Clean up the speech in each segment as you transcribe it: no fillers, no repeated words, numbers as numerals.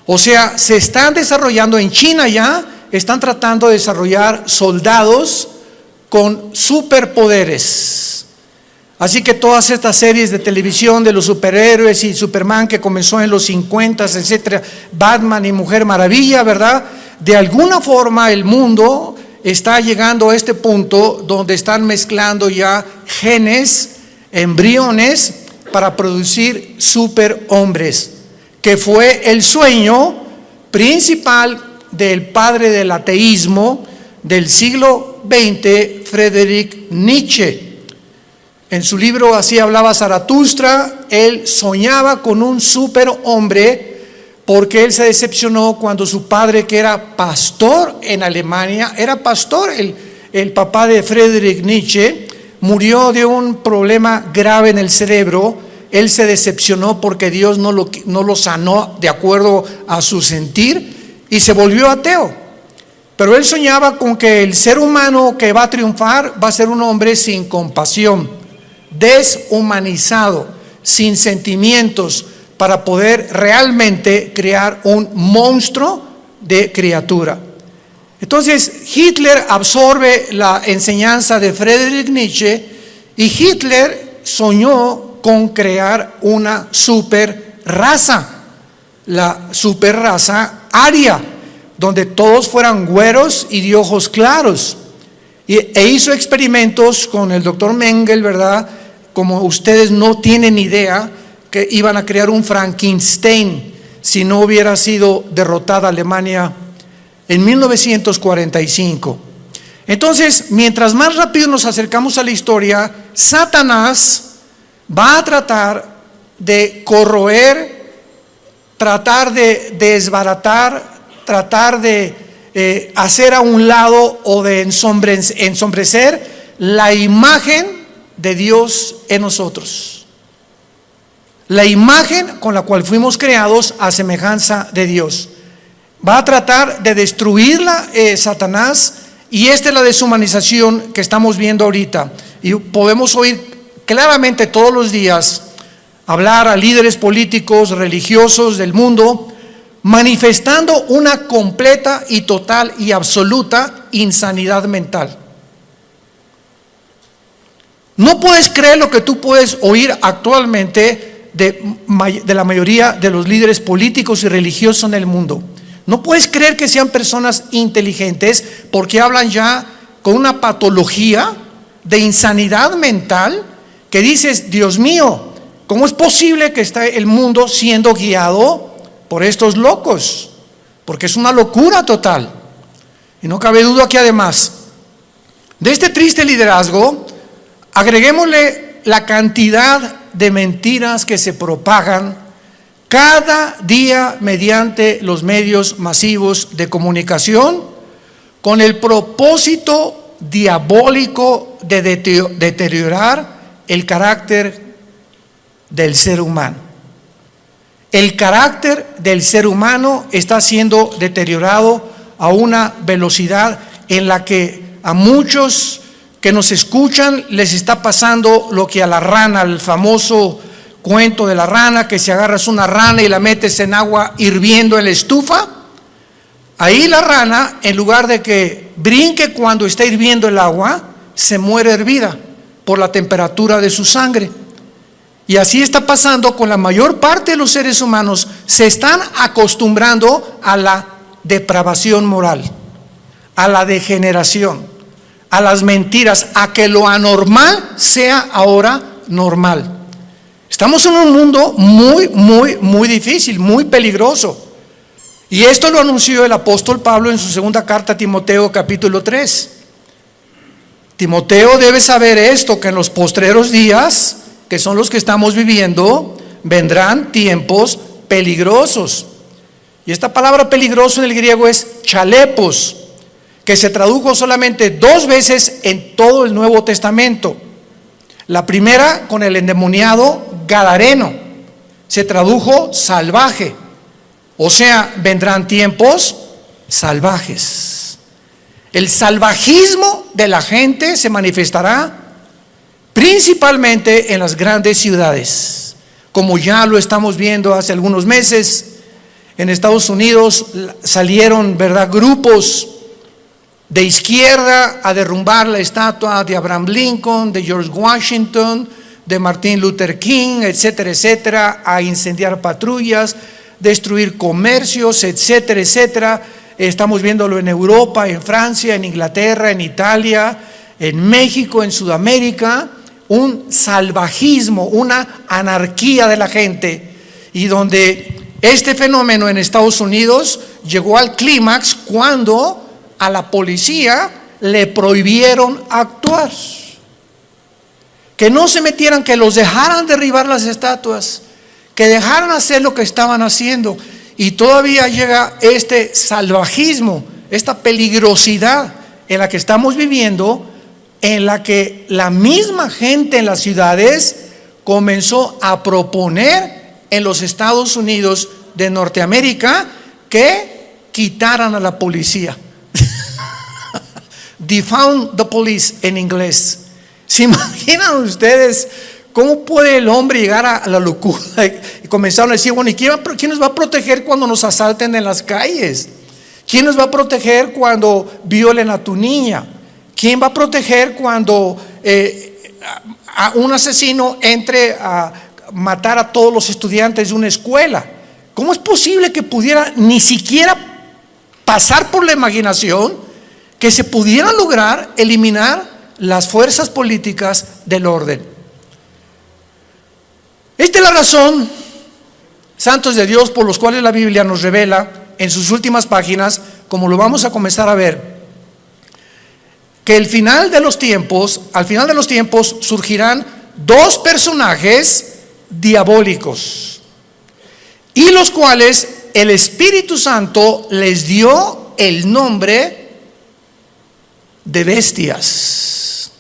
O sea, se están desarrollando en China ya, están tratando de desarrollar soldados con superpoderes. Así que todas estas series de televisión de los superhéroes y Superman que comenzó en los 50, etcétera, Batman y Mujer Maravilla, ¿verdad? De alguna forma el mundo está llegando a este punto donde están mezclando ya genes, embriones para producir superhombres, que fue el sueño principal del padre del ateísmo del siglo XX, Friedrich Nietzsche. En su libro Así hablaba Zaratustra, él soñaba con un superhombre porque él se decepcionó cuando su padre, que era pastor en Alemania, era pastor, el papá de Friedrich Nietzsche, murió de un problema grave en el cerebro. Él se decepcionó porque Dios no lo sanó de acuerdo a su sentir y se volvió ateo. Pero él soñaba con que el ser humano que va a triunfar va a ser un hombre sin compasión, deshumanizado, sin sentimientos, para poder realmente crear un monstruo de criatura. Entonces Hitler absorbe la enseñanza de Friedrich Nietzsche y Hitler soñó con crear una super raza, la super raza aria, donde todos fueran güeros y de ojos claros. E hizo experimentos con el doctor Mengele, ¿verdad? Como ustedes no tienen idea, que iban a crear un Frankenstein si no hubiera sido derrotada Alemania en 1945. Entonces, mientras más rápido nos acercamos a la historia, Satanás va a tratar de corroer, tratar de desbaratar, tratar de hacer a un lado o de ensombrecer la imagen de Dios en nosotros. La imagen con la cual fuimos creados a semejanza de Dios. Va a tratar de destruirla Satanás, y esta es la deshumanización que estamos viendo ahorita. Y podemos oír claramente todos los días hablar a líderes políticos, religiosos del mundo, manifestando una completa y total y absoluta insanidad mental. No puedes creer lo que tú puedes oír actualmente de la mayoría de los líderes políticos y religiosos en el mundo. No puedes creer que sean personas inteligentes, porque hablan ya con una patología de insanidad mental que dices: Dios mío, ¿cómo es posible que esté el mundo siendo guiado por estos locos? Porque es una locura total. Y no cabe duda que además de este triste liderazgo, agreguémosle la cantidad de mentiras que se propagan cada día mediante los medios masivos de comunicación, con el propósito diabólico de deteriorar el carácter del ser humano. El carácter del ser humano está siendo deteriorado a una velocidad en la que a muchos que nos escuchan les está pasando lo que a la rana, el famoso cuento de la rana, que si agarras una rana y la metes en agua hirviendo en la estufa, ahí la rana, en lugar de que brinque cuando está hirviendo el agua, se muere hervida por la temperatura de su sangre. Y así está pasando con la mayor parte de los seres humanos. Se están acostumbrando a la depravación moral, a la degeneración, a las mentiras, a que lo anormal sea ahora normal. Estamos en un mundo muy difícil, muy peligroso. Y esto lo anunció el apóstol Pablo en su segunda carta a Timoteo, capítulo 3. Timoteo debe saber esto, que en los postreros días, que son los que estamos viviendo, vendrán tiempos peligrosos. Y esta palabra peligroso en el griego es chalepos, que se tradujo solamente 2 veces en todo el Nuevo Testamento. La primera con el endemoniado gadareno, se tradujo salvaje. O sea, vendrán tiempos salvajes. El salvajismo de la gente se manifestará principalmente en las grandes ciudades, como ya lo estamos viendo hace algunos meses, En Estados Unidos salieron, ¿verdad?, grupos de izquierda a derrumbar la estatua de Abraham Lincoln, de George Washington, de Martin Luther King, etcétera, etcétera, a incendiar patrullas, destruir comercios, etcétera, etcétera. Estamos viéndolo en Europa, en Francia, en Inglaterra, en Italia, en México, en Sudamérica, un salvajismo, una anarquía de la gente, y donde este fenómeno en Estados Unidos llegó al clímax cuando a la policía le prohibieron actuar, que no se metieran, que los dejaran derribar las estatuas, que dejaran hacer lo que estaban haciendo. Y todavía llega este salvajismo, esta peligrosidad en la que estamos viviendo, en la que la misma gente en las ciudades comenzó a proponer en los Estados Unidos de Norteamérica que quitaran a la policía. Defund the police en inglés. ¿Se imaginan ustedes cómo puede el hombre llegar a la locura? Y comenzaron a decir, bueno, ¿y quién nos va a proteger cuando nos asalten en las calles? ¿Quién nos va a proteger cuando violen a tu niña? ¿Quién va a proteger cuando a un asesino entre a matar a todos los estudiantes de una escuela? ¿Cómo es posible que pudiera ni siquiera pasar por la imaginación que se pudiera lograr eliminar las fuerzas políticas del orden? Esta es la razón, santos de Dios, por los cuales la Biblia nos revela en sus últimas páginas, como lo vamos a comenzar a ver, que al final de los tiempos surgirán dos personajes diabólicos, y los cuales el Espíritu Santo les dio el nombre de bestias.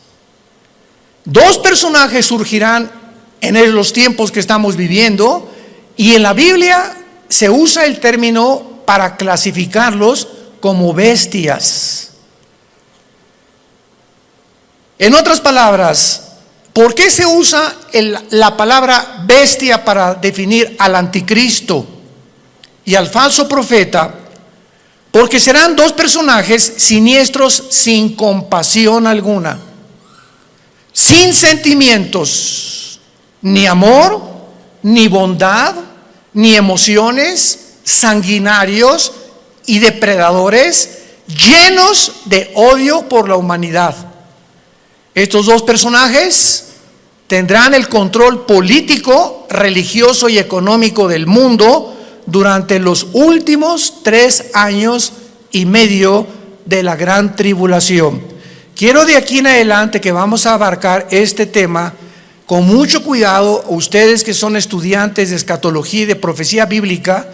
Dos personajes surgirán en los tiempos que estamos viviendo, y en la Biblia se usa el término para clasificarlos como bestias. En otras palabras, ¿por qué se usa la palabra bestia para definir al anticristo y al falso profeta? Porque serán dos personajes siniestros, sin compasión alguna, sin sentimientos, ni amor, ni bondad, ni emociones, sanguinarios y depredadores, llenos de odio por la humanidad. Estos dos personajes tendrán el control político, religioso y económico del mundo durante los últimos 3 años y medio de la gran tribulación. Quiero de aquí en adelante que vamos a abarcar este tema con mucho cuidado, ustedes que son estudiantes de escatología y de profecía bíblica,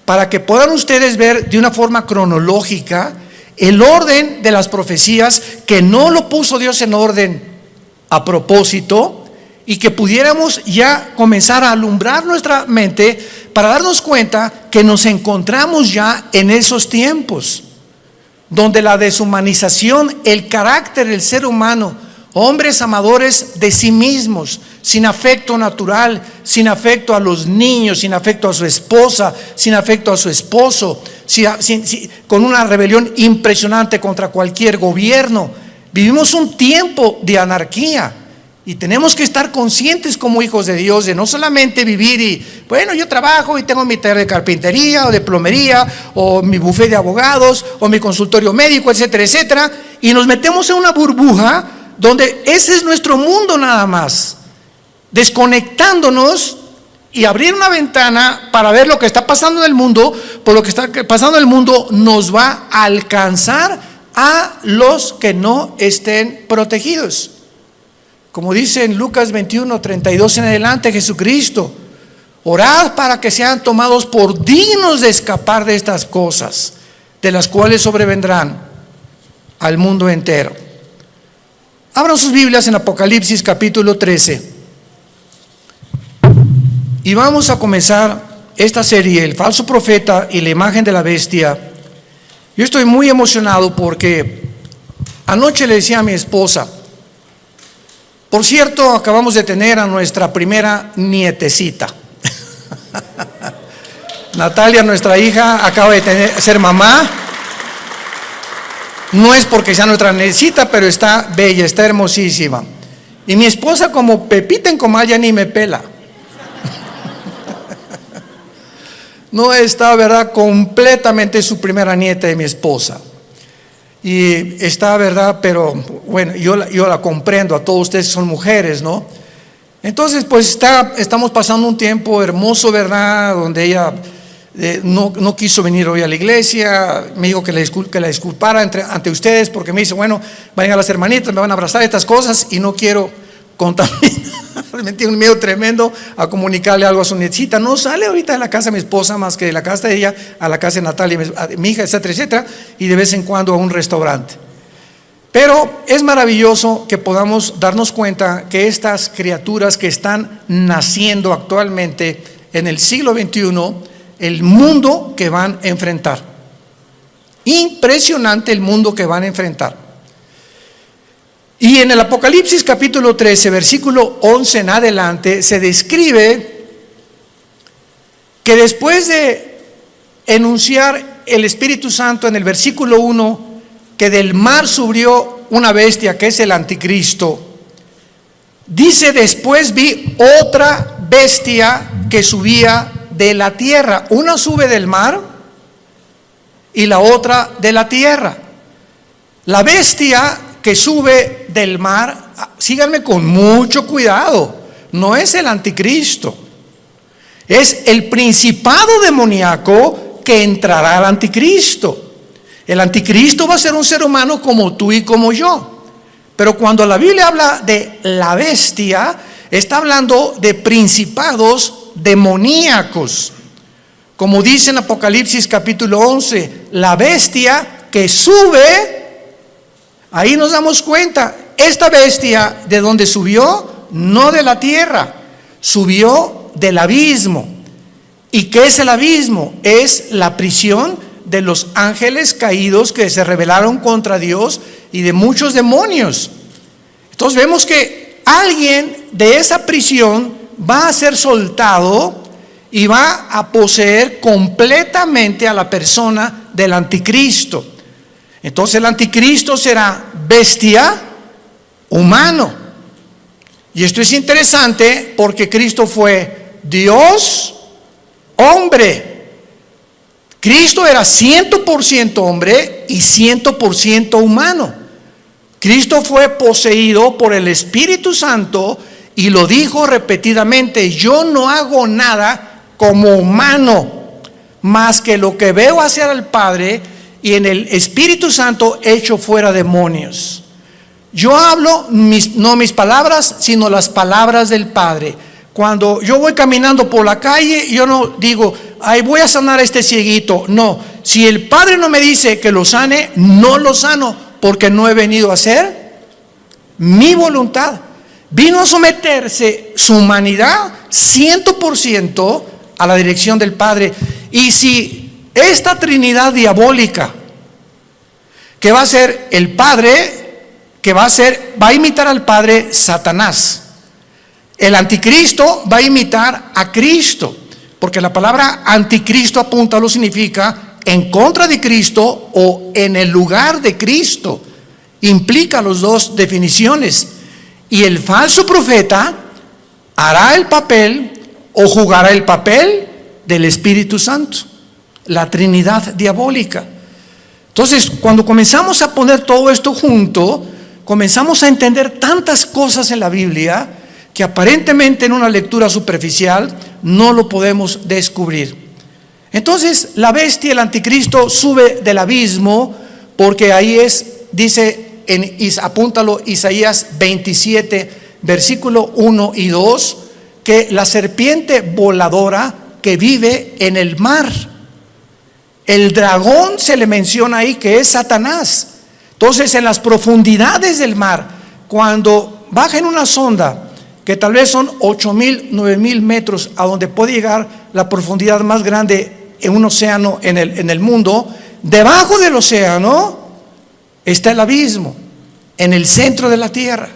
para que puedan ustedes ver de una forma cronológica el orden de las profecías, que no lo puso Dios en orden a propósito, y que pudiéramos ya comenzar a alumbrar nuestra mente para darnos cuenta que nos encontramos ya en esos tiempos donde la deshumanización, el carácter del ser humano, hombres amadores de sí mismos, sin afecto natural, sin afecto a los niños, sin afecto a su esposa, sin afecto a su esposo, con una rebelión impresionante contra cualquier gobierno. Vivimos un tiempo de anarquía, y tenemos que estar conscientes como hijos de Dios de no solamente vivir y, bueno, yo trabajo y tengo mi taller de carpintería o de plomería o mi buffet de abogados o mi consultorio médico, etcétera, etcétera, y nos metemos en una burbuja donde ese es nuestro mundo nada más, desconectándonos, y abrir una ventana para ver lo que está pasando en el mundo, por lo que está pasando en el mundo nos va a alcanzar a los que no estén protegidos. Como dice en Lucas 21, 32 en adelante, Jesucristo: orad para que sean tomados por dignos de escapar de estas cosas, de las cuales sobrevendrán al mundo entero. Abran sus Biblias en Apocalipsis capítulo 13. Y vamos a comenzar esta serie, el falso profeta y la imagen de la bestia. Yo estoy muy emocionado porque anoche le decía a mi esposa, por cierto, acabamos de tener a nuestra primera nietecita. Natalia, nuestra hija, acaba de ser mamá. No es porque sea nuestra necesita, pero está bella, está hermosísima. Y mi esposa, como Pepita en Comal, ya ni me pela. No está, ¿verdad?, completamente su primera nieta de mi esposa. Y está, ¿verdad?, pero bueno, yo la comprendo, a todos ustedes son mujeres, ¿no? Entonces, pues estamos pasando un tiempo hermoso, ¿verdad?, donde ella no quiso venir hoy a la iglesia. Me dijo que la disculpara ante ustedes, porque me dice, bueno, vayan a las hermanitas, me van a abrazar, estas cosas, y no quiero contaminar. Me tiene un miedo tremendo a comunicarle algo a su nietecita. No sale ahorita de la casa de mi esposa más que de la casa de ella a la casa de Natalia, mi hija, etcétera, etcétera, y de vez en cuando a un restaurante. Pero es maravilloso que podamos darnos cuenta que estas criaturas que están naciendo actualmente en el siglo XXI, el mundo que van a enfrentar. Impresionante el mundo que van a enfrentar. Y en el Apocalipsis capítulo 13, versículo 11 en adelante, se describe que después de enunciar el Espíritu Santo en el versículo 1, que del mar subió una bestia que es el anticristo, dice: después vi otra bestia que subía de la tierra. Una sube del mar y la otra de la tierra. La bestia que sube del mar, síganme con mucho cuidado, no es el anticristo, es el principado demoníaco que entrará al anticristo. El anticristo va a ser un ser humano como tú y como yo, pero cuando la Biblia habla de la bestia, está hablando de principados demoníacos, como dice en Apocalipsis capítulo 11, la bestia que sube. Ahí nos damos cuenta, esta bestia, ¿de dónde subió? No de la tierra, subió del abismo. ¿Y qué es el abismo? Es la prisión de los ángeles caídos que se rebelaron contra Dios y de muchos demonios. Entonces vemos que alguien de esa prisión va a ser soltado y va a poseer completamente a la persona del anticristo. Entonces el anticristo será bestia, humano. Y esto es interesante porque Cristo fue Dios, hombre. Cristo era 100% hombre y 100% humano. Cristo fue poseído por el Espíritu Santo y lo dijo repetidamente: yo no hago nada como humano, más que lo que veo hacer al Padre, y en el Espíritu Santo echo fuera demonios. Yo hablo no mis palabras, sino las palabras del Padre. Cuando yo voy caminando por la calle, yo no digo, ay, voy a sanar a este cieguito. No, si el Padre no me dice que lo sane, no lo sano, porque no he venido a hacer mi voluntad. Vino a someterse su humanidad 100% a la dirección del Padre. Y si esta Trinidad diabólica, que va a ser el Padre, va a imitar al Padre, Satanás. El anticristo va a imitar a Cristo, porque la palabra anticristo apúntalo significa en contra de Cristo o en el lugar de Cristo. Implica las dos definiciones. Y el falso profeta hará el papel o jugará el papel del Espíritu Santo, la Trinidad diabólica. Entonces, cuando comenzamos a poner todo esto junto, comenzamos a entender tantas cosas en la Biblia que aparentemente en una lectura superficial no lo podemos descubrir. Entonces, la bestia, el anticristo, sube del abismo, porque ahí dice, apúntalo, Isaías 27, versículo 1 y 2, que la serpiente voladora que vive en el mar. El dragón se le menciona ahí que es Satanás. Entonces, en las profundidades del mar, cuando baja en una sonda que tal vez son 8,000, 9,000 metros, a donde puede llegar la profundidad más grande en un océano en el mundo, debajo del océano está el abismo, en el centro de la tierra.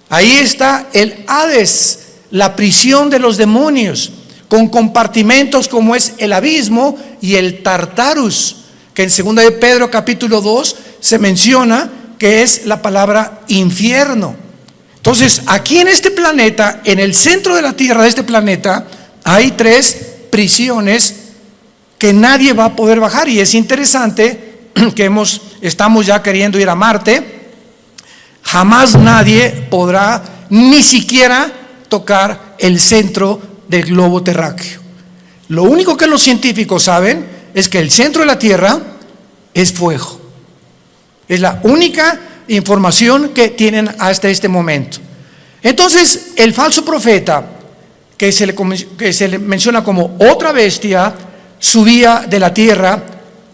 Ahí está el Hades, la prisión de los demonios. con compartimentos como es el abismo y el Tartarus, que en 2 de Pedro capítulo 2 se menciona que es la palabra infierno. Entonces, aquí en este planeta, en el centro de la Tierra de este planeta, hay 3 prisiones que nadie va a poder bajar. Y es interesante que estamos ya queriendo ir a Marte. Jamás nadie podrá ni siquiera tocar el centro del globo terráqueo. Lo único que los científicos saben es que el centro de la Tierra es fuego. Es la única información que tienen hasta este momento. Entonces, el falso profeta, que se le menciona como otra bestia, subía de la tierra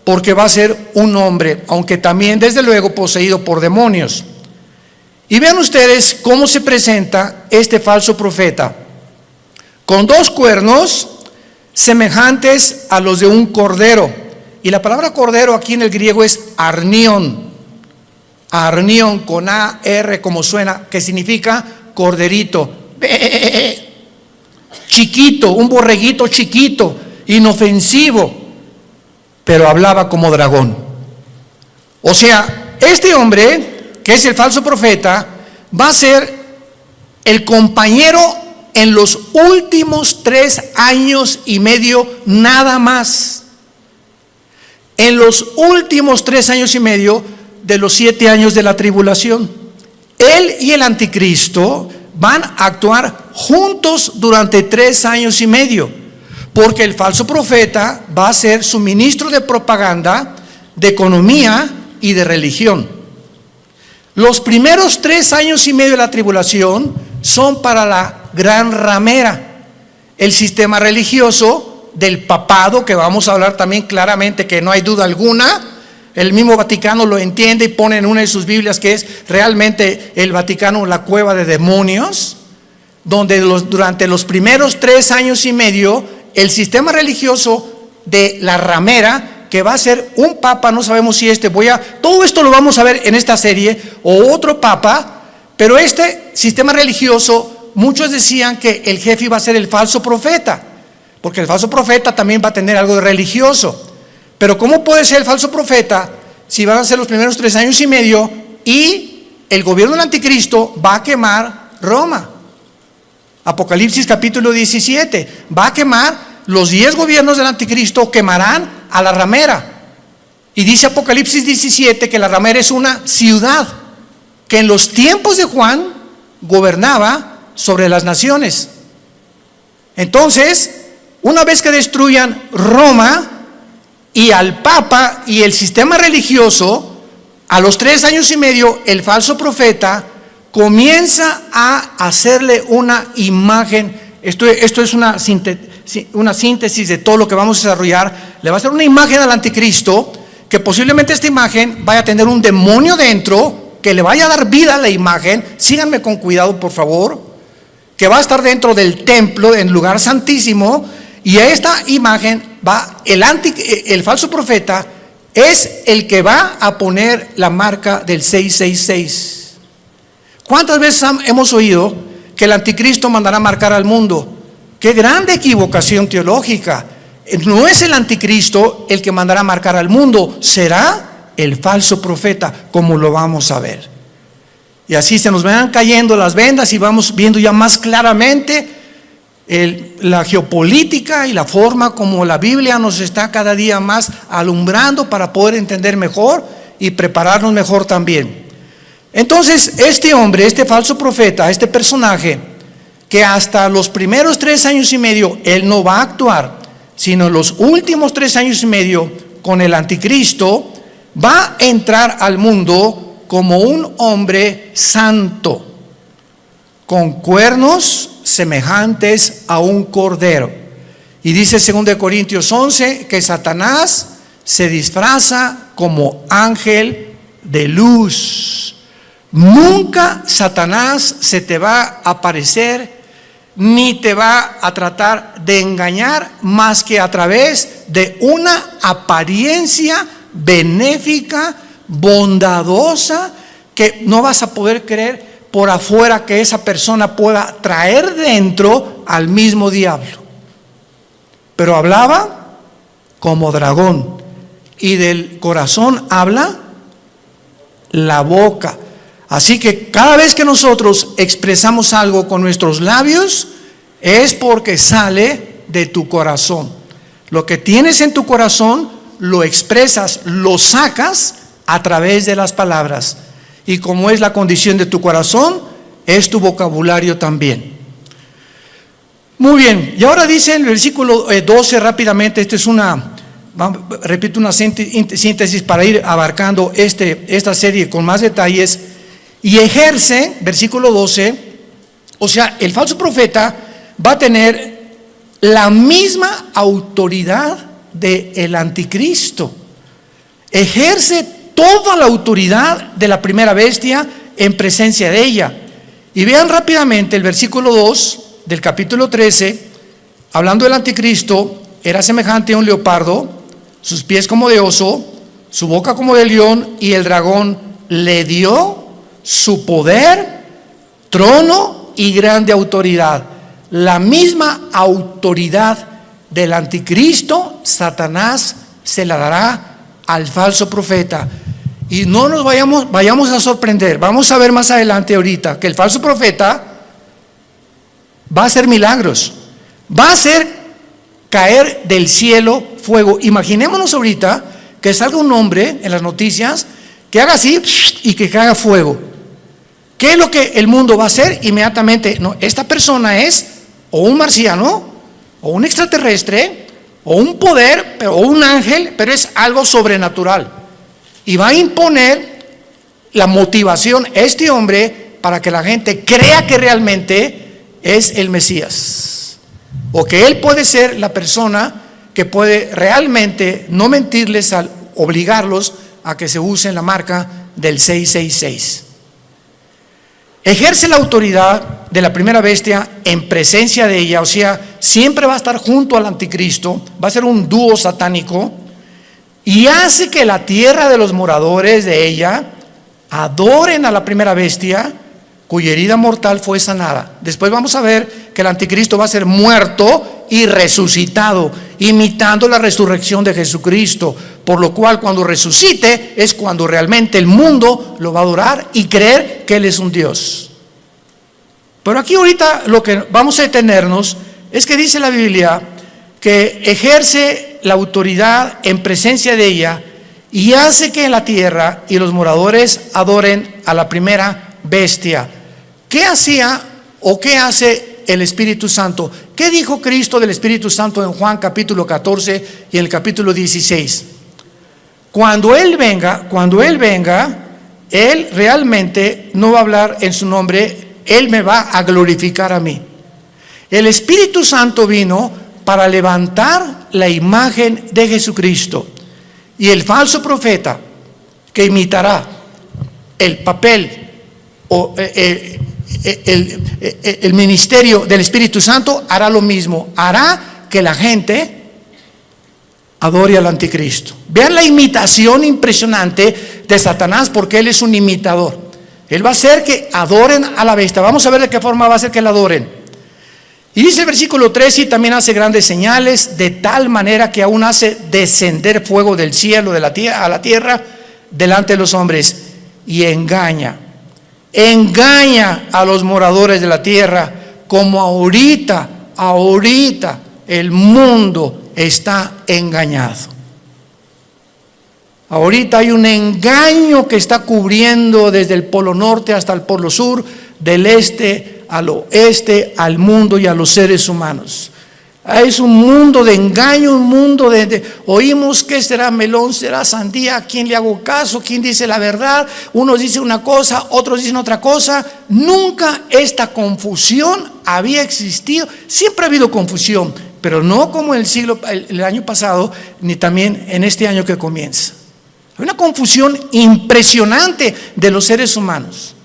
porque va a ser un hombre, aunque también desde luego poseído por demonios. Y vean ustedes cómo se presenta este falso profeta, con 2 cuernos semejantes a los de un cordero. Y la palabra cordero aquí en el griego es arnión. Arnión con A-R como suena, que significa corderito. Chiquito, un borreguito chiquito, inofensivo, pero hablaba como dragón. O sea, este hombre, que es el falso profeta, va a ser el compañero en los últimos 3 años y medio nada más. En los últimos 3 años y medio de los 7 años de la tribulación. Él y el anticristo van a actuar juntos durante 3 años y medio, porque el falso profeta va a ser su ministro de propaganda, de economía y de religión. Los primeros 3 años y medio de la tribulación son para la gran ramera, el sistema religioso del papado, que vamos a hablar también claramente, que no hay duda alguna. El mismo Vaticano lo entiende y pone en una de sus Biblias que es realmente el Vaticano la cueva de demonios, donde durante los primeros 3 años y medio el sistema religioso de la ramera, que va a ser un papa, no sabemos si todo esto lo vamos a ver en esta serie, o otro papa, pero este sistema religioso, muchos decían que el jefe iba a ser el falso profeta, porque el falso profeta también va a tener algo de religioso. Pero ¿cómo puede ser el falso profeta si van a ser los primeros 3 años y medio y el gobierno del anticristo va a quemar Roma? Apocalipsis capítulo 17, va a quemar los 10 gobiernos del anticristo, quemarán a la ramera. Y dice Apocalipsis 17 que la ramera es una ciudad que en los tiempos de Juan gobernaba sobre las naciones. Entonces, una vez que destruyan Roma y al Papa y el sistema religioso, a los 3 años y medio, el falso profeta comienza a hacerle una imagen. Esto es una síntesis de todo lo que vamos a desarrollar. Le va a hacer una imagen al anticristo, que posiblemente esta imagen vaya a tener un demonio dentro, que le vaya a dar vida a la imagen. Síganme con cuidado, por favor. Que va a estar dentro del templo, en lugar santísimo, y a esta imagen el falso profeta es el que va a poner la marca del 666. ¿Cuántas veces hemos oído que el anticristo mandará marcar al mundo? ¡Qué grande equivocación teológica! No es el anticristo el que mandará marcar al mundo, será el falso profeta, como lo vamos a ver. Y así se nos van cayendo las vendas y vamos viendo ya más claramente la geopolítica y la forma como la Biblia nos está cada día más alumbrando para poder entender mejor y prepararnos mejor también. Entonces, este hombre, este falso profeta, este personaje, que hasta los primeros 3 años y medio él no va a actuar, sino los últimos 3 años y medio con el anticristo, va a entrar al mundo como un hombre santo, con cuernos semejantes a un cordero. Y dice 2 Corintios 11 que Satanás se disfraza como ángel de luz. Nunca Satanás se te va a aparecer ni te va a tratar de engañar más que a través de una apariencia benéfica, bondadosa, que no vas a poder creer por afuera que esa persona pueda traer dentro al mismo diablo. pero hablaba como dragón. Y del corazón habla la boca. Así que cada vez que nosotros expresamos algo con nuestros labios, es porque sale de tu corazón. Lo que tienes en tu corazón, lo expresas, lo sacas a través de las palabras. Y como es la condición de tu corazón, es tu vocabulario también. Muy bien, y ahora dice en el versículo 12 rápidamente, repito una síntesis para ir abarcando esta serie con más detalles. Y ejerce, versículo 12, o sea, el falso profeta va a tener la misma autoridad del anticristo. Ejerce toda la autoridad de la primera bestia en presencia de ella. Y vean rápidamente el versículo 2 del capítulo 13, hablando del anticristo, era semejante a un leopardo, sus pies como de oso, su boca como de león, y el dragón le dio su poder, trono y grande autoridad. La misma autoridad del anticristo, Satanás se la dará al falso profeta. Y no nos vayamos a sorprender. Vamos a ver más adelante ahorita que el falso profeta va a hacer milagros, va a hacer caer del cielo fuego. Imaginémonos ahorita que salga un hombre en las noticias que haga así y que caiga fuego. ¿Qué es lo que el mundo va a hacer inmediatamente? No, esta persona es o un marciano, o un extraterrestre, o un poder, o un ángel, pero es algo sobrenatural. Y va a imponer la motivación a este hombre para que la gente crea que realmente es el Mesías, o que él puede ser la persona que puede realmente no mentirles al obligarlos a que se usen la marca del 666. Ejerce la autoridad de la primera bestia en presencia de ella, o sea, siempre va a estar junto al anticristo, va a ser un dúo satánico, y hace que la tierra de los moradores de ella adoren a la primera bestia, cuya herida mortal fue sanada. Después vamos a ver que el anticristo va a ser muerto y resucitado, imitando la resurrección de Jesucristo, por lo cual cuando resucite es cuando realmente el mundo lo va a adorar y creer que Él es un Dios. Pero aquí ahorita lo que vamos a detenernos es que dice la Biblia que ejerce la autoridad en presencia de ella y hace que la tierra y los moradores adoren a la primera bestia. ¿Qué hacía o qué hace el Espíritu Santo? ¿Qué dijo Cristo del Espíritu Santo en Juan capítulo 14 y en el capítulo 16? Cuando Él venga, Él realmente no va a hablar en su nombre, Él me va a glorificar a mí. El Espíritu Santo vino para levantar la imagen de Jesucristo, y el falso profeta que imitará el papel o el ministerio del Espíritu Santo hará lo mismo, hará que la gente adore al anticristo. Vean la imitación impresionante de Satanás, porque él es un imitador. Él va a hacer que adoren a la bestia. Vamos a ver de qué forma va a hacer que la adoren. Y dice el versículo 13, y también hace grandes señales, de tal manera que aún hace descender fuego del cielo a la tierra delante de los hombres, y engaña a los moradores de la tierra, como ahorita el mundo está engañado. Ahorita hay un engaño que está cubriendo desde el polo norte hasta el polo sur, del este al oeste, al mundo y a los seres humanos. Es un mundo de engaño, un mundo oímos que será melón, será sandía, ¿a quién le hago caso? ¿Quién dice la verdad? Unos dicen una cosa, otros dicen otra cosa. Nunca esta confusión había existido. Siempre ha habido confusión, pero no como el año pasado, ni también en este año que comienza. Hay una confusión impresionante de los seres humanos.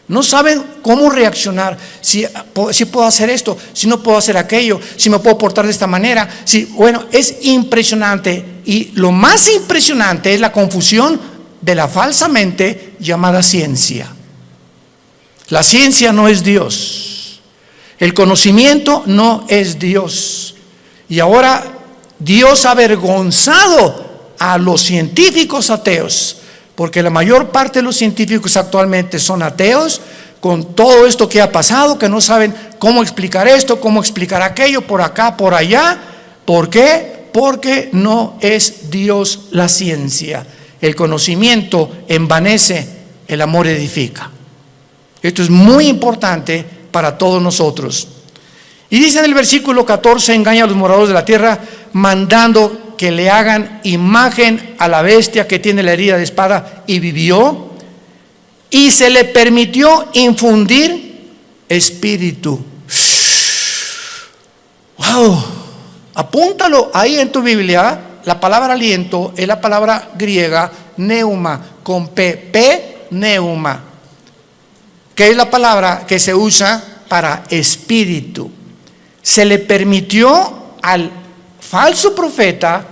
No saben cómo reaccionar, si puedo hacer esto, si no puedo hacer aquello, si me puedo portar de esta manera. Bueno, es impresionante. Y lo más impresionante es la confusión de la falsamente llamada ciencia. La ciencia no es Dios. El conocimiento no es Dios. Y ahora Dios ha avergonzado a los científicos ateos, porque la mayor parte de los científicos actualmente son ateos, con todo esto que ha pasado, que no saben cómo explicar esto, cómo explicar aquello, por acá, por allá. ¿Por qué? Porque no es Dios la ciencia. El conocimiento envanece, el amor edifica. Esto es muy importante para todos nosotros. Y dice en el versículo 14: engaña a los moradores de la tierra, mandando que le hagan imagen a la bestia que tiene la herida de espada y vivió, y se le permitió infundir espíritu. ¡Wow! Apúntalo ahí en tu Biblia. La palabra aliento es la palabra griega neuma, con P, neuma, que es la palabra que se usa para espíritu. Se le permitió al falso profeta,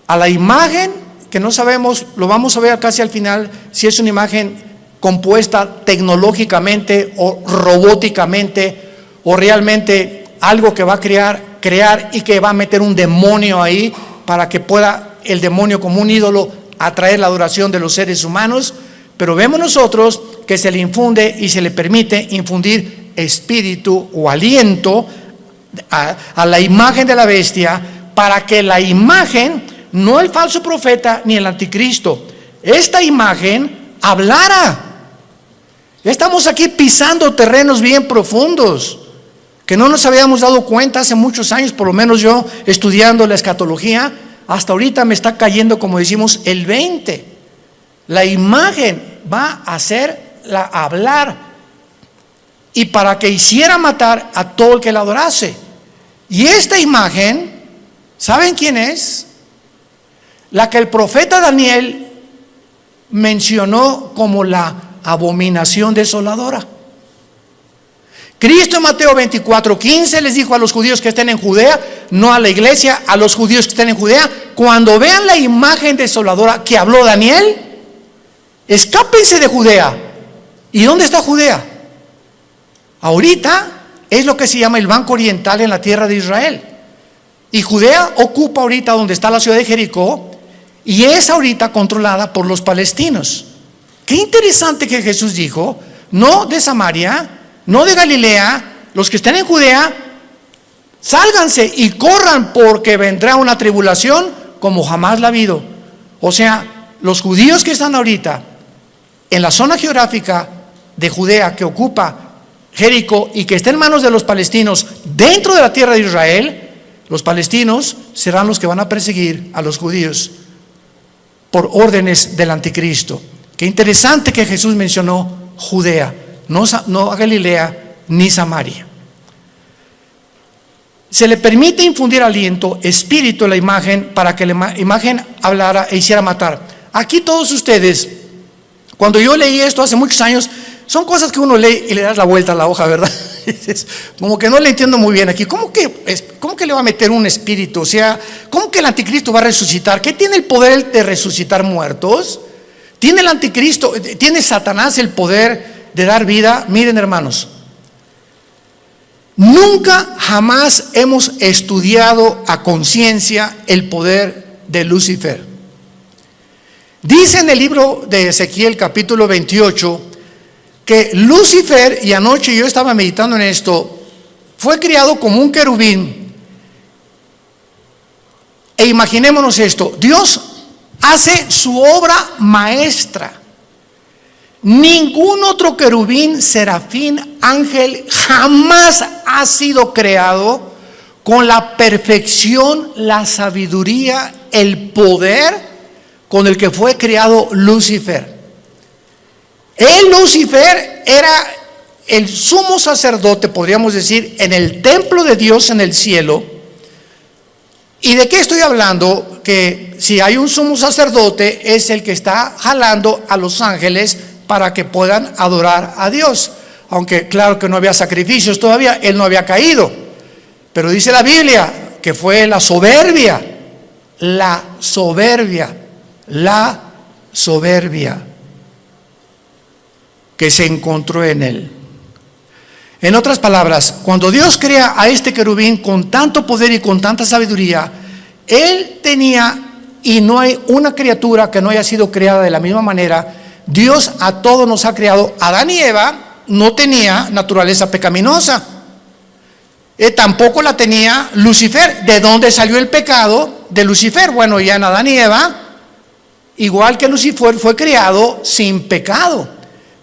a la imagen, que no sabemos, lo vamos a ver casi al final, si es una imagen compuesta tecnológicamente o robóticamente, o realmente algo que va a crear y que va a meter un demonio ahí para que pueda el demonio como un ídolo atraer la adoración de los seres humanos. Pero vemos nosotros que se le infunde y se le permite infundir espíritu o aliento a la imagen de la bestia, para que la imagen, no el falso profeta ni el anticristo, esta imagen hablara. Estamos aquí pisando terrenos bien profundos que no nos habíamos dado cuenta hace muchos años, por lo menos yo estudiando la escatología, hasta ahorita me está cayendo, como decimos, el 20. La imagen va a hacerla hablar, y para que hiciera matar a todo el que la adorase. Y esta imagen, ¿saben quién es? La que el profeta Daniel mencionó como la abominación desoladora. Cristo en Mateo 24:15 les dijo a los judíos que estén en Judea, no a la iglesia, a los judíos que estén en Judea: cuando vean la imagen desoladora que habló Daniel, escápense de Judea. ¿Y dónde está Judea? Ahorita es lo que se llama el Banco Oriental en la tierra de Israel. Y Judea ocupa ahorita donde está la ciudad de Jericó, y es ahorita controlada por los palestinos. Qué interesante que Jesús dijo: no de Samaria, no de Galilea, los que estén en Judea, sálganse y corran, porque vendrá una tribulación como jamás la ha habido. O sea, los judíos que están ahorita en la zona geográfica de Judea, que ocupa Jericó y que está en manos de los palestinos dentro de la tierra de Israel, los palestinos serán los que van a perseguir a los judíos por órdenes del anticristo. Qué interesante que Jesús mencionó Judea, no a Galilea ni Samaria. Se le permite infundir aliento, espíritu a la imagen, para que la imagen hablara e hiciera matar. Aquí todos ustedes, cuando yo leí esto hace muchos años, son cosas que uno lee y le das la vuelta a la hoja, ¿verdad? Como que no le entiendo muy bien aquí. ¿Cómo que le va a meter un espíritu? O sea, ¿cómo que el anticristo va a resucitar? ¿Qué tiene el poder de resucitar muertos? ¿Tiene el anticristo, tiene Satanás el poder de dar vida? Miren, hermanos, nunca jamás hemos estudiado a conciencia el poder de Lucifer. Dice en el libro de Ezequiel capítulo 28 que Lucifer, y anoche yo estaba meditando en esto, fue criado como un querubín. E imaginémonos esto: Dios hace su obra maestra. Ningún otro querubín, serafín, ángel jamás ha sido creado con la perfección, la sabiduría, el poder con el que fue creado Lucifer. Lucifer era el sumo sacerdote, podríamos decir, en el templo de Dios en el cielo. ¿Y de qué estoy hablando? Que si hay un sumo sacerdote, es el que está jalando a los ángeles para que puedan adorar a Dios. Aunque claro que no había sacrificios todavía, él no había caído. Pero dice la Biblia que fue la soberbia que se encontró en él. En otras palabras, cuando Dios crea a este querubín con tanto poder y con tanta sabiduría, Él tenía, y no hay una criatura que no haya sido creada de la misma manera. Dios a todos nos ha creado. Adán y Eva no tenía naturaleza pecaminosa. Tampoco la tenía Lucifer. ¿De dónde salió el pecado de Lucifer? Bueno, ya en Adán y Eva, igual que Lucifer, fue creado sin pecado,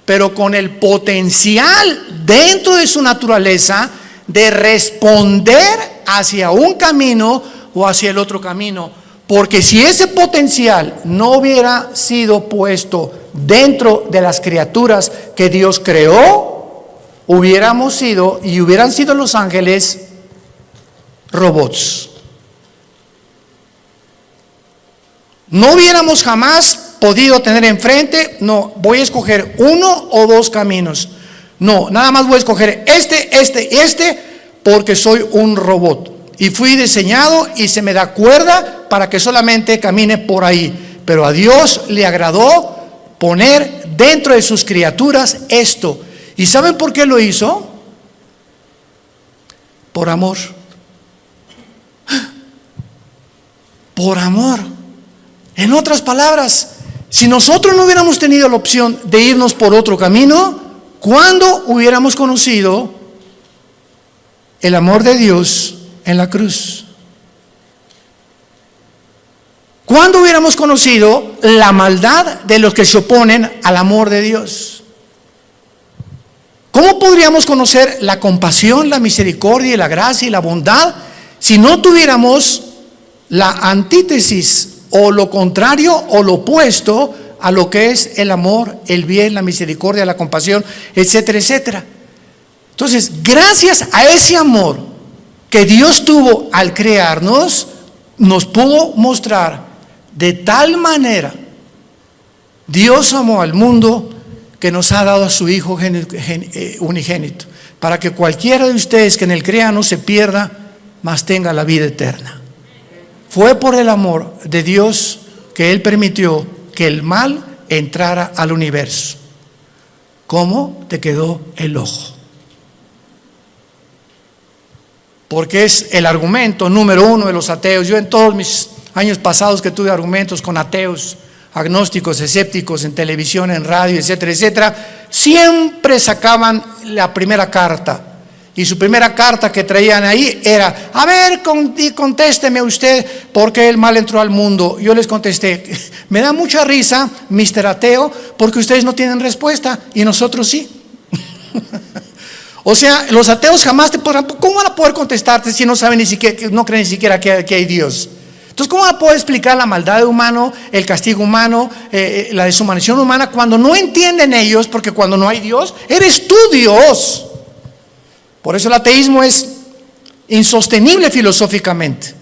pero con el potencial dentro de su naturaleza de responder hacia un camino o hacia el otro camino. Porque si ese potencial no hubiera sido puesto dentro de las criaturas que Dios creó, hubiéramos sido, y hubieran sido los ángeles, robots. No hubiéramos jamás podido tener enfrente, no, voy a escoger uno o dos caminos. No, nada más voy a escoger este, porque soy un robot. Y fui diseñado y se me da cuerda para que solamente camine por ahí. Pero a Dios le agradó poner dentro de sus criaturas esto. ¿Y saben por qué lo hizo? Por amor. Por amor. En otras palabras, si nosotros no hubiéramos tenido la opción de irnos por otro camino, ¿cuándo hubiéramos conocido el amor de Dios en la cruz? ¿Cuándo hubiéramos conocido la maldad de los que se oponen al amor de Dios? ¿Cómo podríamos conocer la compasión, la misericordia y la gracia y la bondad si no tuviéramos la antítesis o lo contrario o lo opuesto a lo que es el amor, el bien, la misericordia, la compasión, etcétera, etcétera? Entonces, gracias a ese amor que Dios tuvo al crearnos, nos pudo mostrar de tal manera. Dios amó al mundo que nos ha dado a su Hijo unigénito, para que cualquiera de ustedes que en él crea no se pierda, mas tenga la vida eterna. Fue por el amor de Dios que Él permitió que el mal entrara al universo. ¿Cómo te quedó el ojo? Porque es el argumento número uno de los ateos. Yo en todos mis años pasados que tuve argumentos con ateos, agnósticos, escépticos, en televisión, en radio, etcétera, etcétera, siempre sacaban la primera carta. Y su primera carta que traían ahí era: a ver, contésteme usted, ¿por qué el mal entró al mundo? Yo les contesté: me da mucha risa, Mr. Ateo, porque ustedes no tienen respuesta y nosotros sí. O sea, los ateos jamás te podrán, ¿cómo van a poder contestarte si no saben ni siquiera, no creen ni siquiera que hay Dios? Entonces, ¿cómo van a poder explicar la maldad humana, el castigo humano, la deshumanización humana, cuando no entienden ellos? Porque cuando no hay Dios, eres tú Dios. Por eso el ateísmo es insostenible filosóficamente.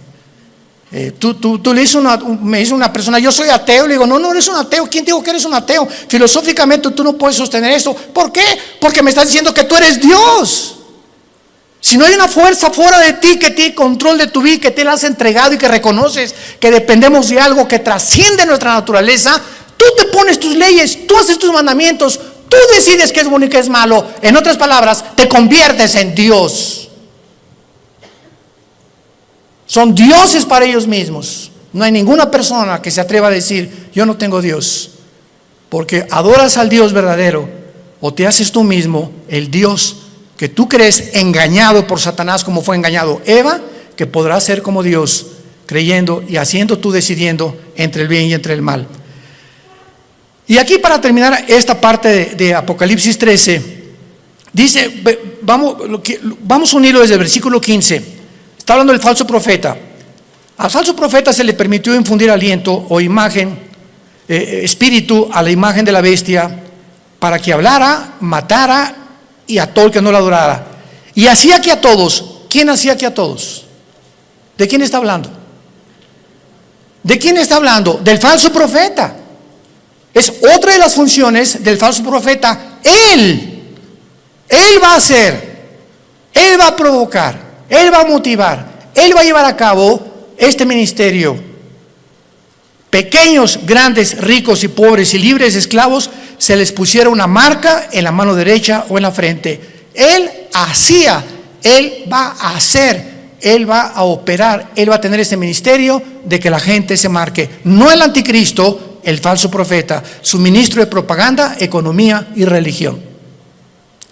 Tú le dices me dice una persona: yo soy ateo. Le digo: no eres un ateo. ¿Quién te dijo que eres un ateo? Filosóficamente tú no puedes sostener esto. ¿Por qué? Porque me estás diciendo que tú eres Dios. Si no hay una fuerza fuera de ti que tiene control de tu vida, que te la has entregado y que reconoces que dependemos de algo que trasciende nuestra naturaleza, tú te pones tus leyes, tú haces tus mandamientos, tú decides qué es bueno y qué es malo. En otras palabras, te conviertes en Dios. Son dioses para ellos mismos. No hay ninguna persona que se atreva a decir: yo no tengo Dios. Porque adoras al Dios verdadero, o te haces tú mismo el Dios que tú crees, engañado por Satanás como fue engañado Eva, que podrás ser como Dios, creyendo y haciendo tú, decidiendo entre el bien y entre el mal. Y aquí, para terminar esta parte de Apocalipsis 13, dice, vamos a unirlo desde el versículo 15. Está hablando del falso profeta. Al falso profeta se le permitió infundir aliento o imagen, espíritu a la imagen de la bestia, para que hablara, matara y a todo el que no la adorara. Y hacía que a todos. ¿Quién hacía que a todos? ¿De quién está hablando? ¿De quién está hablando? Del falso profeta. Es otra de las funciones del falso profeta. Él va a hacer, Él va a provocar, Él va a motivar, Él va a llevar a cabo este ministerio. Pequeños, grandes, ricos y pobres y libres, esclavos, se les pusiera una marca en la mano derecha o en la frente. Él hacía, Él va a hacer, Él va a operar, Él va a tener ese ministerio de que la gente se marque. No el anticristo, el falso profeta, su ministro de propaganda, economía y religión.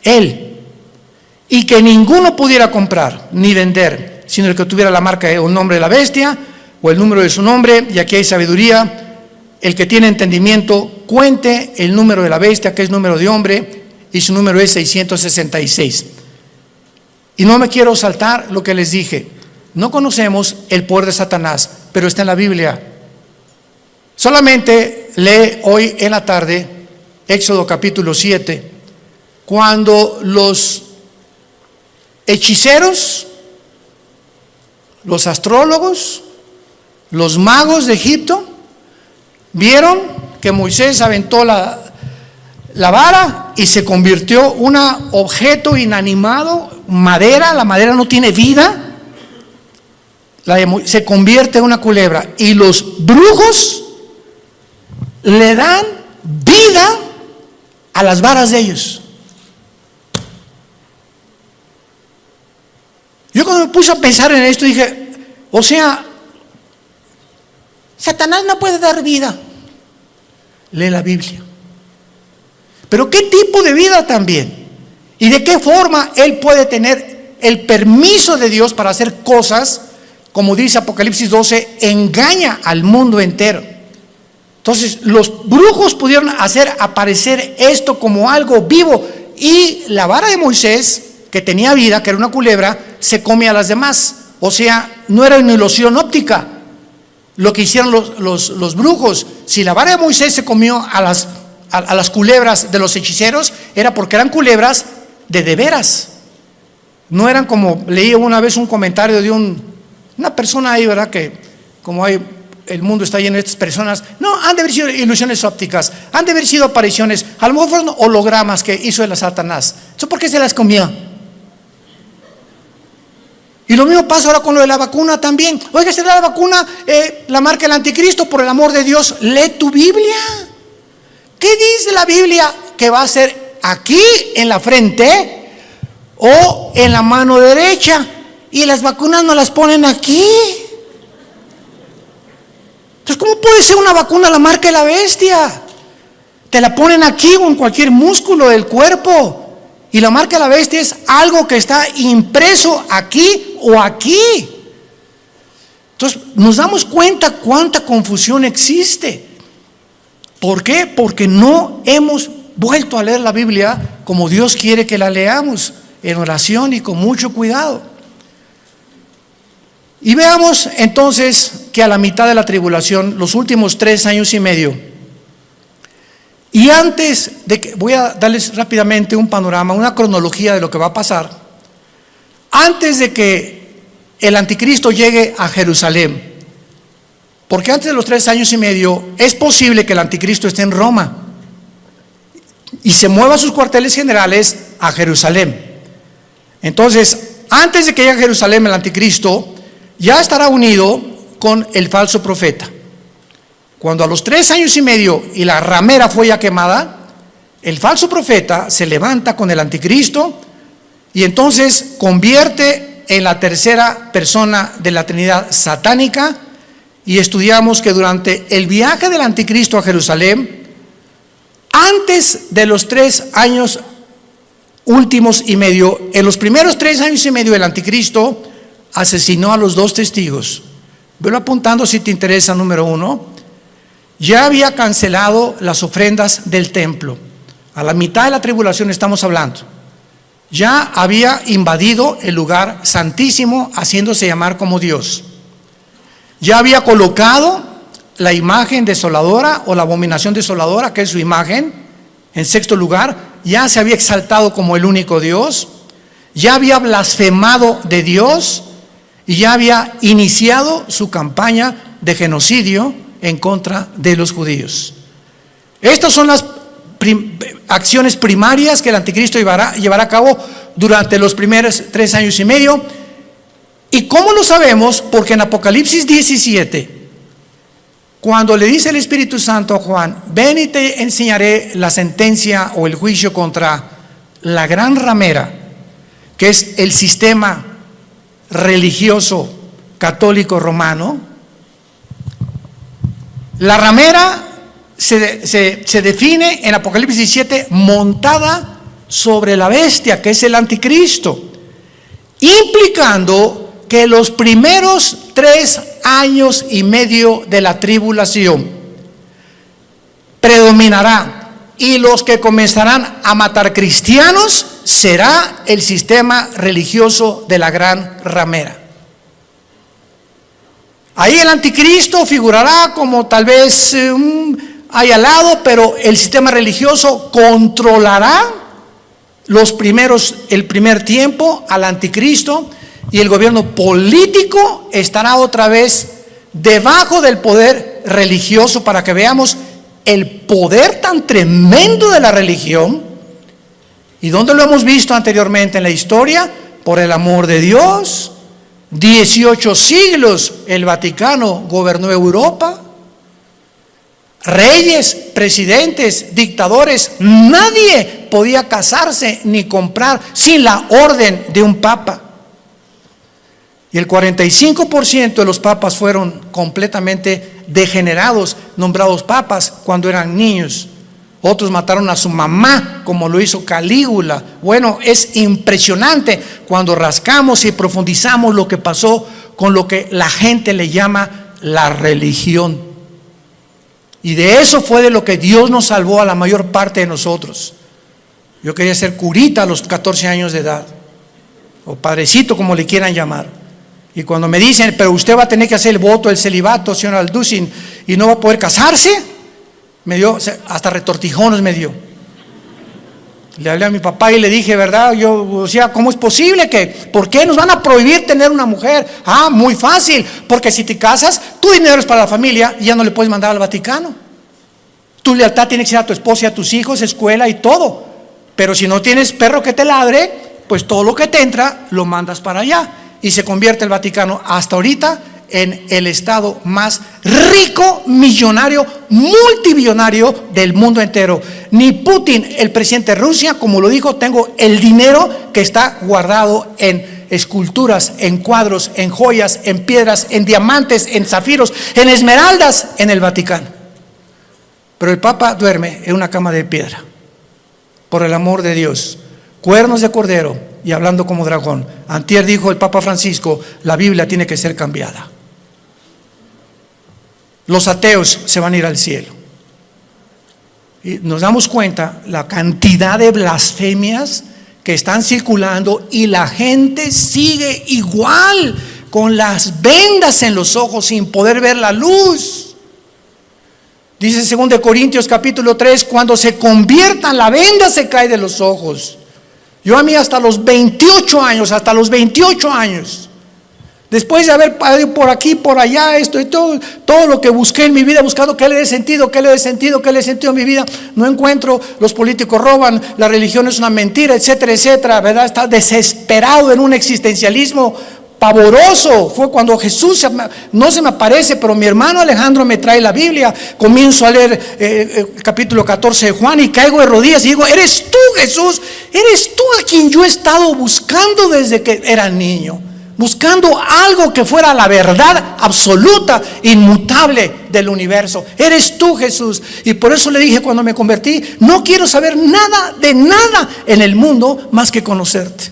Él. Y que ninguno pudiera comprar ni vender, sino el que tuviera la marca o el nombre de la bestia o el número de su nombre. Y aquí hay sabiduría. El que tiene entendimiento, cuente el número de la bestia, que es número de hombre, y su número es 666. Y no me quiero saltar lo que les dije. No conocemos el poder de Satanás, pero está en la Biblia. Solamente lee hoy en la tarde Éxodo capítulo 7, cuando los hechiceros, los astrólogos, los magos de Egipto vieron que Moisés aventó la vara y se convirtió un objeto inanimado, madera. La madera no tiene vida, se convierte en una culebra, y los brujos le dan vida a las varas de ellos. Yo cuando me puse a pensar en esto dije, o sea, Satanás no puede dar vida. Lee la Biblia. Pero ¿qué tipo de vida también? ¿Y de qué forma él puede tener el permiso de Dios para hacer cosas? Como dice Apocalipsis 12, engaña al mundo entero. Entonces los brujos pudieron hacer aparecer esto como algo vivo, y la vara de Moisés, que tenía vida, que era una culebra, se come a las demás. O sea, no era una ilusión óptica lo que hicieron los brujos. Si la vara de Moisés se comió a las culebras de los hechiceros, era porque eran culebras de veras. No eran como, leí una vez un comentario de una persona ahí, ¿verdad? Que como el mundo está lleno de estas personas, no, han de haber sido ilusiones ópticas, han de haber sido apariciones, a lo mejor fueron hologramas que hizo el Satanás. ¿Eso por qué se las comió? Y lo mismo pasa ahora con lo de la vacuna también. Oiga, ¿será la vacuna la marca del anticristo? Por el amor de Dios, lee tu Biblia. ¿Qué dice la Biblia que va a ser aquí en la frente o en la mano derecha? Y las vacunas no las ponen aquí. Entonces, ¿cómo puede ser una vacuna la marca de la bestia? Te la ponen aquí o en cualquier músculo del cuerpo. Y la marca de la bestia es algo que está impreso aquí o aquí. Entonces, nos damos cuenta cuánta confusión existe. ¿Por qué? Porque no hemos vuelto a leer la Biblia como Dios quiere que la leamos, en oración y con mucho cuidado. Y veamos entonces que a la mitad de la tribulación, los últimos 3 años y medio, y antes de que, voy a darles rápidamente un panorama, una cronología de lo que va a pasar, antes de que el anticristo llegue a Jerusalén, porque antes de los 3 años y medio es posible que el anticristo esté en Roma y se mueva sus cuarteles generales a Jerusalén. Entonces, antes de que llegue a Jerusalén el anticristo, ya estará unido con el falso profeta. Cuando a los 3 años y medio y la ramera fue ya quemada, el falso profeta se levanta con el anticristo y entonces convierte en la tercera persona de la Trinidad satánica. Y estudiamos que durante el viaje del anticristo a Jerusalén, antes de los 3 años últimos y medio, en los primeros 3 años y medio el anticristo asesinó a los 2 testigos. Velo apuntando si te interesa. Número 1, ya había cancelado las ofrendas del templo. A la mitad de la tribulación estamos hablando. Ya había invadido el lugar santísimo, haciéndose llamar como Dios. Ya había colocado la imagen desoladora o la abominación desoladora, que es su imagen, en 6º lugar. Ya se había exaltado como el único Dios. Ya había blasfemado de Dios y ya había iniciado su campaña de genocidio en contra de los judíos. Estas son las acciones primarias que el anticristo llevará a cabo durante los primeros 3 años y medio. ¿Y cómo lo sabemos? Porque en Apocalipsis 17, cuando le dice el Espíritu Santo a Juan, ven y te enseñaré la sentencia o el juicio contra la gran ramera, que es el sistema religioso católico romano. La ramera se define en Apocalipsis 17 montada sobre la bestia, que es el anticristo, implicando que los primeros 3 años y medio de la tribulación predominará, y los que comenzarán a matar cristianos será el sistema religioso de la gran ramera. Ahí el anticristo figurará como tal vez ahí al lado, pero el sistema religioso controlará el primer tiempo al anticristo, y el gobierno político estará otra vez debajo del poder religioso, para que veamos el poder tan tremendo de la religión. ¿Y dónde lo hemos visto anteriormente en la historia? Por el amor de Dios. 18 siglos el Vaticano gobernó Europa. Reyes, presidentes, dictadores, nadie podía casarse ni comprar sin la orden de un papa. Y el 45% de los papas fueron completamente degenerados, nombrados papas cuando eran niños. Otros mataron a su mamá, como lo hizo Calígula. Bueno, es impresionante cuando rascamos y profundizamos lo que pasó con lo que la gente le llama la religión. Y de eso fue de lo que Dios nos salvó a la mayor parte de nosotros. Yo quería ser curita a los 14 años de edad, o padrecito, como le quieran llamar. Y cuando me dicen, pero usted va a tener que hacer el voto del celibato, señor Alducin, y no va a poder casarse, me dio, hasta retortijones me dio. Le hablé a mi papá y le dije, ¿verdad? Yo, o sea, ¿cómo es posible que, por qué nos van a prohibir tener una mujer? Ah, muy fácil, porque si te casas, tu dinero es para la familia y ya no le puedes mandar al Vaticano. Tu lealtad tiene que ser a tu esposa y a tus hijos, escuela y todo. Pero si no tienes perro que te ladre, pues todo lo que te entra lo mandas para allá. Y se convierte el Vaticano hasta ahorita en el estado más rico, millonario, multibillonario del mundo entero. Ni Putin, el presidente de Rusia, como lo dijo, tengo el dinero que está guardado en esculturas, en cuadros, en joyas, en piedras, en diamantes, en zafiros, en esmeraldas, en el Vaticano. Pero el Papa duerme en una cama de piedra, por el amor de Dios. Cuernos de cordero y hablando como dragón. Antier dijo el Papa Francisco, la Biblia tiene que ser cambiada. Los ateos se van a ir al cielo. Y nos damos cuenta la cantidad de blasfemias que están circulando, y la gente sigue igual, con las vendas en los ojos, sin poder ver la luz. Dice 2 Corintios capítulo 3, cuando se conviertan, la venda se cae de los ojos. Yo a mí hasta los 28 años, después de haber ido por aquí, por allá, esto y todo lo que busqué en mi vida, buscando qué le dé sentido a mi vida, no encuentro. Los políticos roban, la religión es una mentira, etcétera, etcétera, ¿verdad? Está desesperado en un existencialismo pavoroso. Fue cuando Jesús no se me aparece, pero mi hermano Alejandro me trae la Biblia. Comienzo a leer capítulo 14 de Juan y caigo de rodillas y digo, ¿eres tú, Jesús? ¿Eres tú a quien yo he estado buscando desde que era niño? Buscando algo que fuera la verdad absoluta, inmutable del universo. Eres tú, Jesús. Y por eso le dije cuando me convertí, no quiero saber nada de nada en el mundo más que conocerte.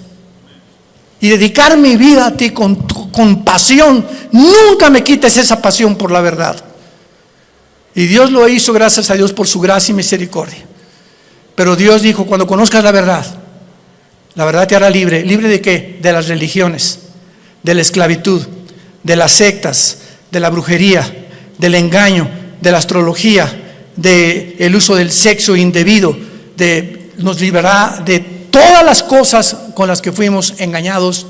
Y dedicar mi vida a ti con pasión. Nunca me quites esa pasión por la verdad. Y Dios lo hizo, gracias a Dios, por su gracia y misericordia. Pero Dios dijo, cuando conozcas la verdad te hará libre. ¿Libre de qué? De las religiones, de la esclavitud, de las sectas, de la brujería, del engaño, de la astrología, del uso del sexo indebido, nos librará de todas las cosas con las que fuimos engañados,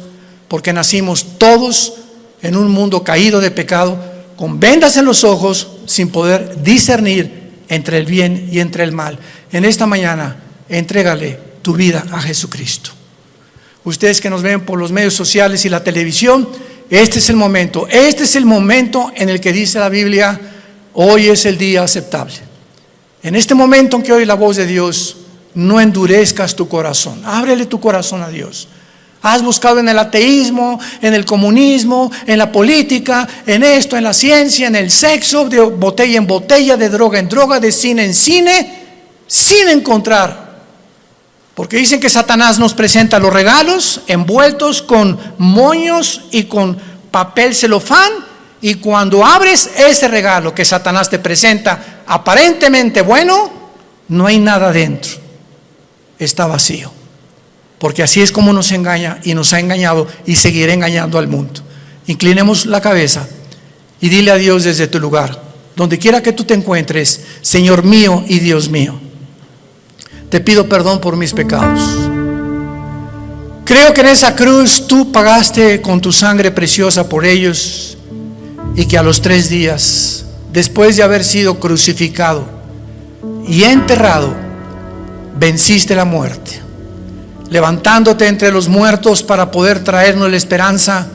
porque nacimos todos en un mundo caído de pecado, con vendas en los ojos, sin poder discernir entre el bien y entre el mal. En esta mañana, entrégale tu vida a Jesucristo. Ustedes que nos ven por los medios sociales y la televisión, este es el momento en el que dice la Biblia, hoy es el día aceptable. En este momento en que oye la voz de Dios, no endurezcas tu corazón. Ábrele tu corazón a Dios. Has buscado en el ateísmo, en el comunismo, en la política, en esto, en la ciencia, en el sexo, de botella en botella, de droga en droga, de cine en cine, sin encontrar. Porque dicen que Satanás nos presenta los regalos envueltos con moños y con papel celofán, y cuando abres ese regalo que Satanás te presenta, aparentemente bueno, no hay nada dentro. Está vacío. Porque así es como nos engaña y nos ha engañado y seguirá engañando al mundo. Inclinemos la cabeza y dile a Dios desde tu lugar, donde quiera que tú te encuentres: Señor mío y Dios mío, te pido perdón por mis pecados. Creo que en esa cruz tú pagaste con tu sangre preciosa por ellos, y que a los 3 días, después de haber sido crucificado y enterrado, venciste la muerte, levantándote entre los muertos para poder traernos la esperanza.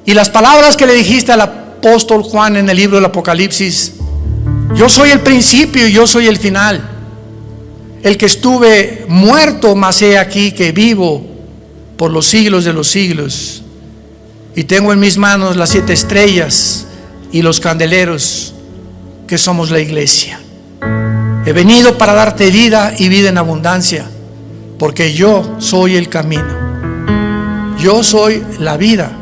Y las palabras que le dijiste al apóstol Juan en el libro del Apocalipsis: yo soy el principio y yo soy el final, el que estuve muerto, mas he aquí que vivo por los siglos de los siglos, y tengo en mis manos las 7 estrellas y los candeleros, que somos la iglesia. He venido para darte vida y vida en abundancia, porque yo soy el camino, yo soy la vida,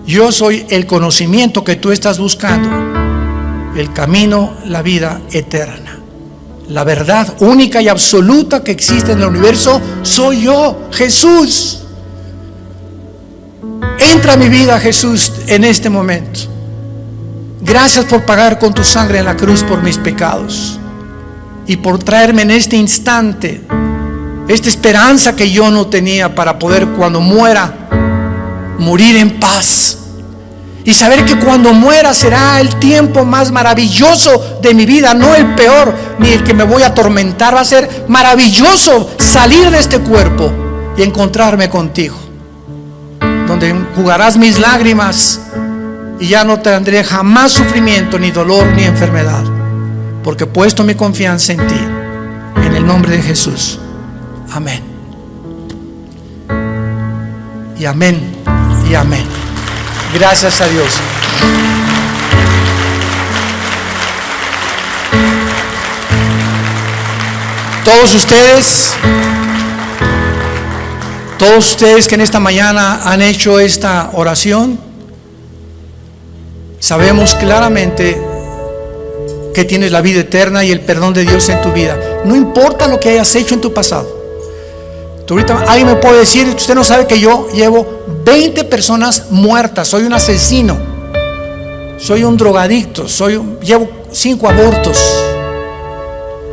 yo soy el conocimiento que tú estás buscando, el camino, la vida eterna, la verdad única y absoluta que existe en el universo. Soy yo, Jesús. Entra a mi vida, Jesús, en este momento. Gracias por pagar con tu sangre en la cruz por mis pecados, y por traerme en este instante esta esperanza que yo no tenía, para poder, cuando muera, morir en paz, y saber que cuando muera será el tiempo más maravilloso de mi vida, no el peor ni el que me voy a atormentar. Va a ser maravilloso salir de este cuerpo y encontrarme contigo, donde enjugarás mis lágrimas y ya no tendré jamás sufrimiento, ni dolor, ni enfermedad, porque he puesto mi confianza en ti, en el nombre de Jesús. Amén. Y amén. Y amén. Gracias a Dios. Todos ustedes que en esta mañana han hecho esta oración, sabemos claramente que tienes la vida eterna y el perdón de Dios en tu vida. No importa lo que hayas hecho en tu pasado. Tú ahorita, alguien me puede decir: usted no sabe que yo llevo 20 personas muertas, soy un asesino, soy un drogadicto, llevo 5 abortos,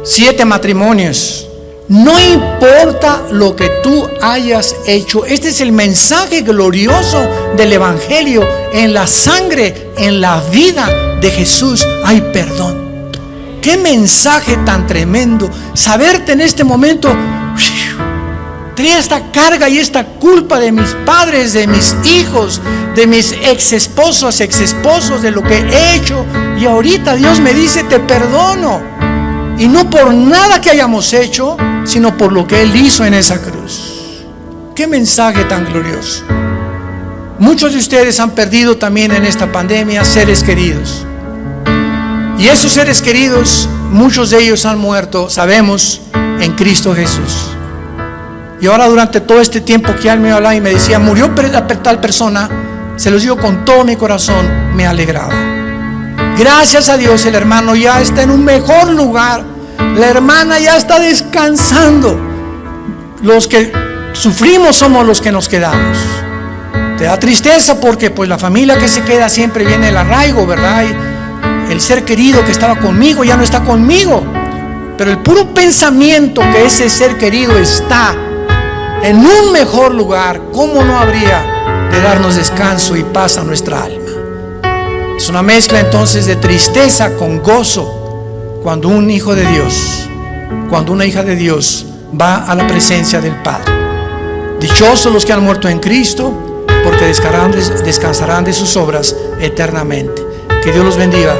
7 matrimonios. No importa lo que tú hayas hecho, este es el mensaje glorioso del Evangelio. En la sangre, en la vida de Jesús hay perdón. Qué mensaje tan tremendo, saberte en este momento: tenía esta carga y esta culpa de mis padres, de mis hijos, de mis ex esposos, de lo que he hecho, y ahorita Dios me dice: te perdono, y no por nada que hayamos hecho, sino por lo que Él hizo en esa cruz. Qué mensaje tan glorioso. Muchos de ustedes han perdido también en esta pandemia seres queridos, y esos seres queridos, muchos de ellos han muerto, sabemos, en Cristo Jesús. Y ahora, durante todo este tiempo que Él me hablaba y me decía: murió tal persona, se los digo con todo mi corazón, me alegraba. Gracias a Dios, el hermano ya está en un mejor lugar, la hermana ya está descansando. Los que sufrimos somos los que nos quedamos. Te da tristeza porque pues la familia que se queda siempre viene el arraigo, ¿verdad? Y el ser querido que estaba conmigo ya no está conmigo, pero el puro pensamiento que ese ser querido está en un mejor lugar, ¿cómo no habría de darnos descanso y paz a nuestra alma? Es una mezcla entonces de tristeza con gozo cuando un hijo de Dios, cuando una hija de Dios va a la presencia del Padre. Dichosos los que han muerto en Cristo, porque descansarán de sus obras eternamente. Que Dios los bendiga.